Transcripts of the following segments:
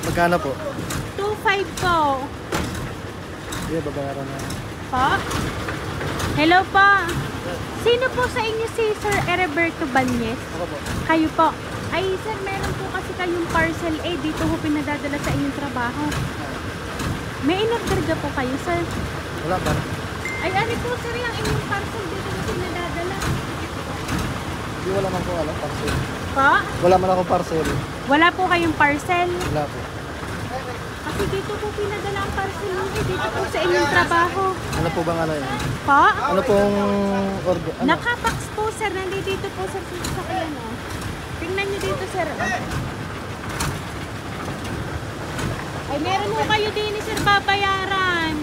Magkano po? 2.5 po. Sige, babayaran na. Po? Hello po. Sino po sa inyo si Sir Heriberto Banyes? Ako po. Kayo po. Ay sir, meron po kasi kayong parcel dito po pinadadala sa inyong trabaho. May in-order po kayo sir? Wala pa. Ay ano po sir yung inyong parcel dito po pinadadala? Hindi, wala man po alam parcel. Po? Wala man ako parcel. Wala po kayong parcel? Wala po. Kasi dito po pinadala ang parcel mo dito po sa inyong trabaho. Ano po bang ano yun? Po? Ano pong order? Ano? Nakapax po sir, nandito po sir sa sasakyan Tingnan nyo dito sir. Ay meron po kayo din sir babayaran.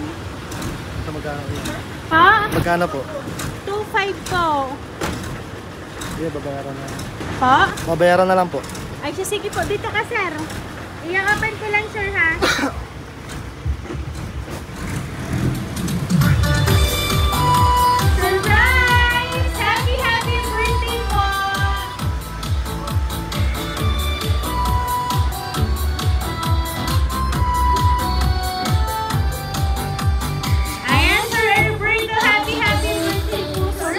Ito magkano yun? Pa? Magkano po? 2.5 po. Sige, babayaran na. Pa? Babayaran na lang po. Ay sige po, dito ka sir. I-open ko lang sir ha. Surprise! Happy birthday po! Ayan sir, Roberto, happy birthday po sir.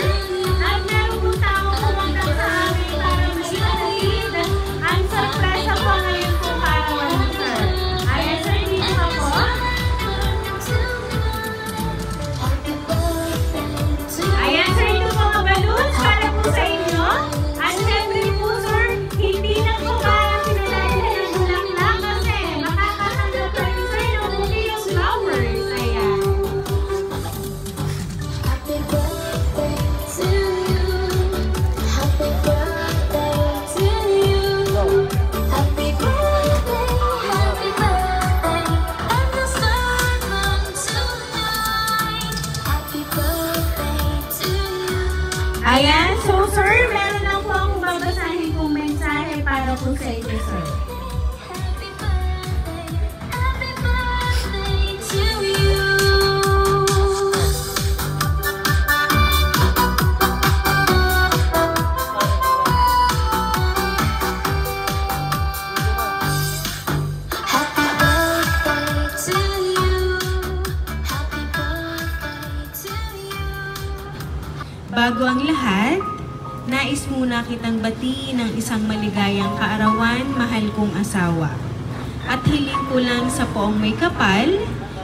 At meron po tao pumunta sa amin para mag-ihatid. Ang surprise po ngayon po para mo sir. Ayan sir, dito ka po. Ayan sir, ito mga balloons para po sa inyo. At syempre po sir, hindi na po parang pinalagyan ng bulaklak kasi makakatanggap kayo sir ng bouquet of flowers. Ayan. Happy birthday to you. Happy birthday to you. Happy birthday, happy birthday. And the sun comes tonight. Happy birthday to you. Ayan, so sir, meron lang po akong babasahin kong mensahe para po sa inyo sir. Happy birthday to you. Happy birthday to you. Happy birthday to you. Bago ang lahat, nais muna kitang batiin ng isang maligayang kaarawan, mahal kong asawa. At hiling ko lang sa poong may kapal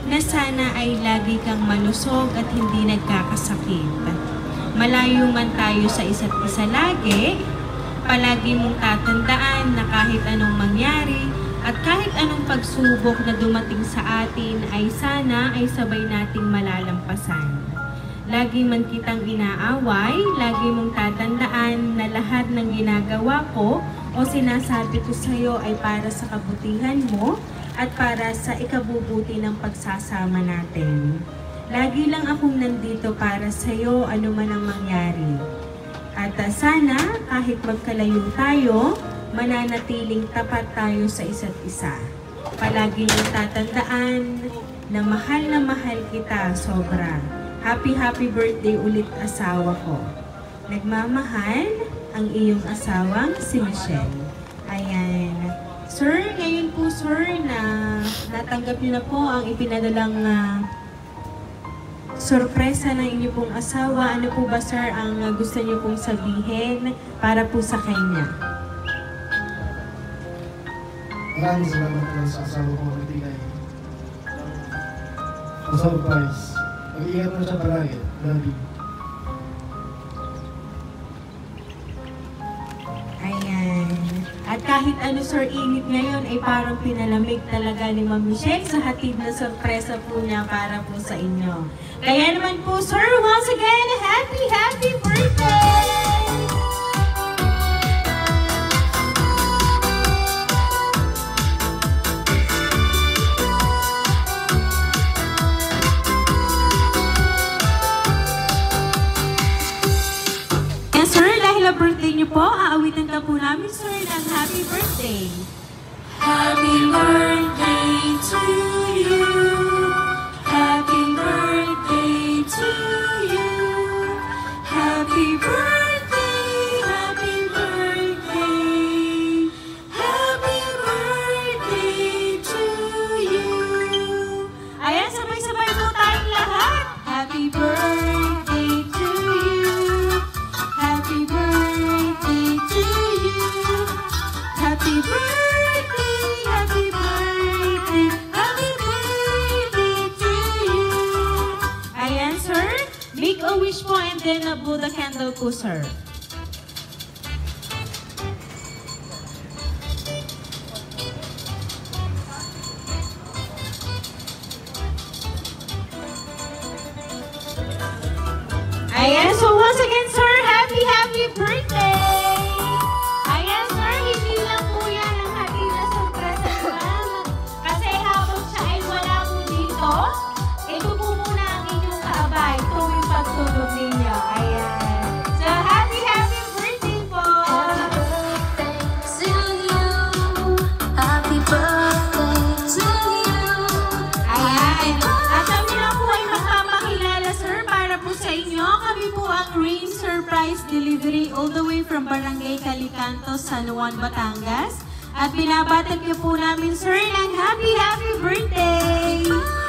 na sana ay lagi kang malusog at hindi nagkakasakit. Malayo man tayo sa isa't isa lagi, palagi mong tatandaan na kahit anong mangyari at kahit anong pagsubok na dumating sa atin ay sana ay sabay nating malalampasan. Lagi man kitang inaaway, lagi mong tatandaan na lahat ng ginagawa ko o sinasabi ko sa iyo ay para sa kabutihan mo at para sa ikabubuti ng pagsasama natin. Lagi lang akong nandito para sa iyo ano man ang mangyari. At sana kahit magkalayo tayo, mananatiling tapat tayo sa isa't isa. Palagi niyong tatandaan na mahal kita sobra. Happy birthday ulit asawa ko. Nagmamahal ang iyong asawang si Michelle. Ayan. Sir, ngayon po sir na natanggap niyo na po ang ipinadalang sorpresa ng inyo pong asawa. Ano po ba sir ang gusto niyo pong sabihin para po sa kanya? Maraming salamat po sa asawa ko nagbigay. Ang surprise. Mag-iingat mo siya palagi. Love you. Ayan. At kahit ano sir, init ngayon ay parang pinalamig talaga ni Ma'am Michelle sa hatid na sorpresa po niya para po sa inyo. Kaya naman po sir, once again, happy birthday! Birthday niyo po, aawitan ka po namin sir ng happy birthday. Happy birthday to you. Happy birthday to you. Happy birthday, happy birthday. Happy birthday to din na Buddha candle po, sir. Ayan, so once again, sir, happy birthday! Ayan, sir, hindi lang po yan ang happy na surpresa naman. Kasi habang siya ay wala po dito, ito po muna ang inyong kaabay tuwing pagtulog ninyo. Ayan. So, happy birthday po! Happy birthday to you. Ayan. At kami na po ay magpapakilala, sir, para po sa inyo. Kami po ang Rain Surprise Delivery all the way from Barangay Calicanto, San Juan, Batangas. At binabatag niyo po namin, sir, ng happy birthday!